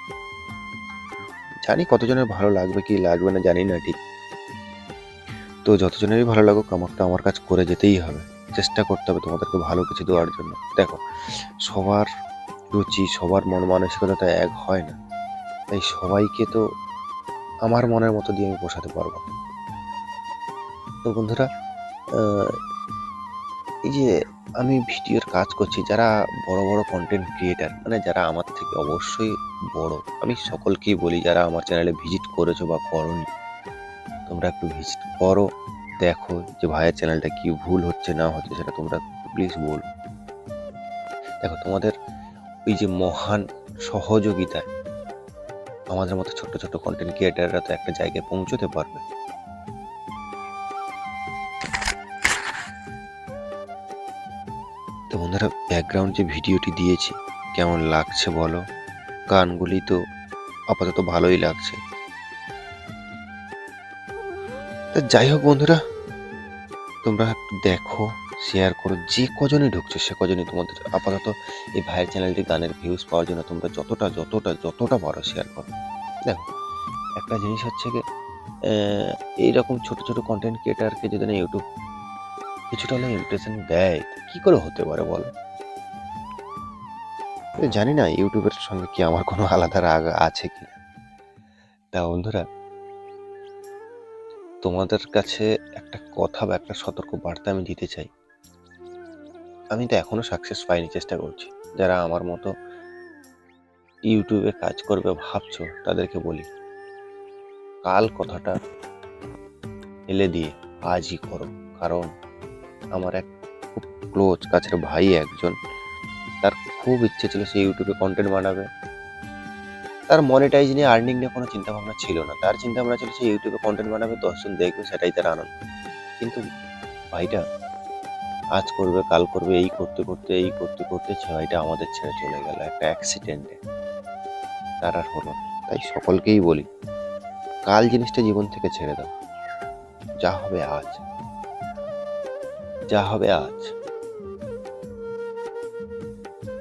জানি কতজনের ভালো লাগবে কি লাগবে না জানি না ঠিক, তো যতজনেরই ভালো লাগুক আমাকে তো আমার কাজ করে যেতেই হবে, চেষ্টা করতে হবে তোমাদেরকে ভালো কিছু দেওয়ার জন্য। দেখো, সবার রুচি সবার মন মানসিকতা তো এক হয় না, তাই সবাইকে তো আমার মনের মতো দিয়ে আমি পোষাতে পারবো না। তো বন্ধুরা, আহ, এই যে আমি ভিডিওর কাজ করছি, যারা বড় বড় কন্টেন্ট ক্রিয়েটার, মানে যারা আমার থেকে অবশ্যই বড়, আমি সকলকেই বলি যারা আমার চ্যানেলে ভিজিট করেছো বা করোনি, তোমরা একটু ভিজিট করো, দেখো যে ভাইয়ের চ্যানেলটা কি ভুল হচ্ছে না হচ্ছে সেটা তোমরা প্লিজ বলো। দেখো, তোমাদের ওই যে মহান সহযোগিতায় আমাদের মতো ছোট্ট ছোট্ট কন্টেন্ট ক্রিয়েটাররা তো একটা জায়গায় পৌঁছতে পারবে। তো বন্ধুরা, ব্যাকগ্রাউন্ড যে ভিডিওটি দিয়েছি কেমন লাগছে বলো। গানগুলি তো আপাতত ভালোই লাগছে। তা যাই হোক বন্ধুরা, তোমরা একটু দেখো, শেয়ার করো, যে কজনই ঢুকছো সে কজনই তোমাদের আপাতত এই ভাইয়ের চ্যানেলটি গানের ভিউজ পাওয়ার জন্য তোমরা যতটা পারো শেয়ার করো। দেখো, একটা জিনিস হচ্ছে কি, এইরকম ছোট ছোট কন্টেন্ট ক্রিয়েটারকে যদি না ইউটিউব কিছুটা হলে ইমপ্রেশন দেয়, কি করে হতে পারে বলো। জানি না ইউটিউবের সঙ্গে কি আমার কোনো আলাদা রাগ আছে কিনা। তা বন্ধুরা, তোমাদের কাছে একটা কথা বা একটা সতর্ক বার্তা আমি দিতে চাই। আমি তো এখনো সাকসেস পাইনি, চেষ্টা করছি। যারা আমার মতো ইউটিউবে কাজ করবে ভাবছো তাদেরকে বলি, কাল কথাটা ফেলে দিয়ে আজই করো। কারণ আমার এক খুব ক্লোজ কাছের ভাই একজন, তার খুব ইচ্ছে ছিল সে ইউটিউবে কন্টেন্ট বানাবে। তার মনিটাইজ নিয়ে আর্নিং নিয়ে কোনো চিন্তা ভাবনা ছিল না, তার চিন্তা ভাবনা ছিল সে ইউটিউবে কন্টেন্ট বানাবে, 10 জন দেখবে, সেটাই তার আনন্দ। কিন্তু ভাইটা আজ করবে কাল করবে এই করতে করতে সে ভাইটা আমাদের ছেড়ে চলে গেল একটা অ্যাক্সিডেন্টে। তার আর হলো না। তাই সকলকেই বলি, কাল জিনিসটা জীবন থেকে ছেড়ে দাও, যা হবে আজ, যা হবে আজ,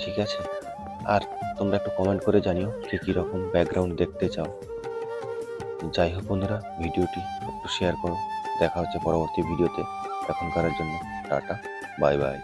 ঠিক আছে? আর তোমরা একটু কমেন্ট করে জানিও কে কীরকম ব্যাকগ্রাউন্ড দেখতে চাও। যাই হোক বন্ধুরা, ভিডিওটি একটু শেয়ার করো। দেখা হচ্ছে পরবর্তী ভিডিওতে। এখনকার জন্য টাটা, বাই বাই।